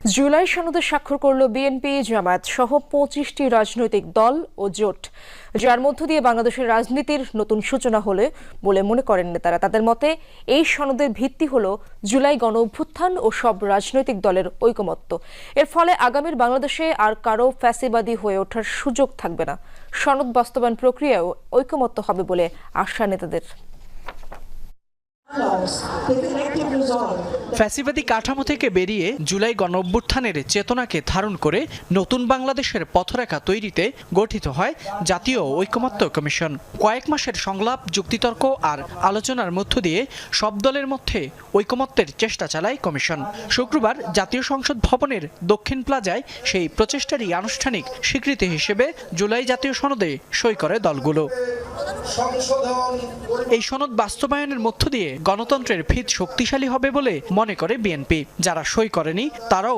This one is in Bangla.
জুলাই সনদে স্বাক্ষর করল বিএনপি, জামায়াত সহ 25টি রাজনৈতিক দল ও জোট, যার মধ্য দিয়ে বাংলাদেশের রাজনীতির নতুন সূচনা হলে বলে মনে করেন নেতারা। তাদের মতে এই সনদের ভিত্তি হলো জুলাই গণঅভ্যুত্থান ও সব রাজনৈতিক দলের ঐকমত্য। এর ফলে আগামীর বাংলাদেশে আর কারো ফ্যাসিবাদী হয়ে ওঠার সুযোগ থাকবে না। সনদ বাস্তবায়ন প্রক্রিয়াও ঐকমত্য হবে বলে আশা নেতাদের। ফ্যাসিবাদী কাঠামো থেকে বেরিয়ে জুলাই গণঅভ্যুত্থানের চেতনাকে ধারণ করে নতুন বাংলাদেশের পথরেখা তৈরিতে গঠিত হয় জাতীয় ঐকমত্য কমিশন। কয়েক মাসের সংলাপ, যুক্তিতর্ক আর আলোচনার মধ্য দিয়ে সব দলের মধ্যে ঐকমত্যের চেষ্টা চালায় কমিশন। শুক্রবার জাতীয় সংসদ ভবনের দক্ষিণ প্লাজায় সেই প্রচেষ্টারই আনুষ্ঠানিক স্বীকৃতি হিসেবে জুলাই জাতীয় সনদে সই করে দলগুলো। এই সনদ বাস্তবায়নের মধ্য দিয়ে গণতন্ত্রের ভিত শক্তিশালী হবে বলে মনে করে বিএনপি। যারা সই করেনি তারাও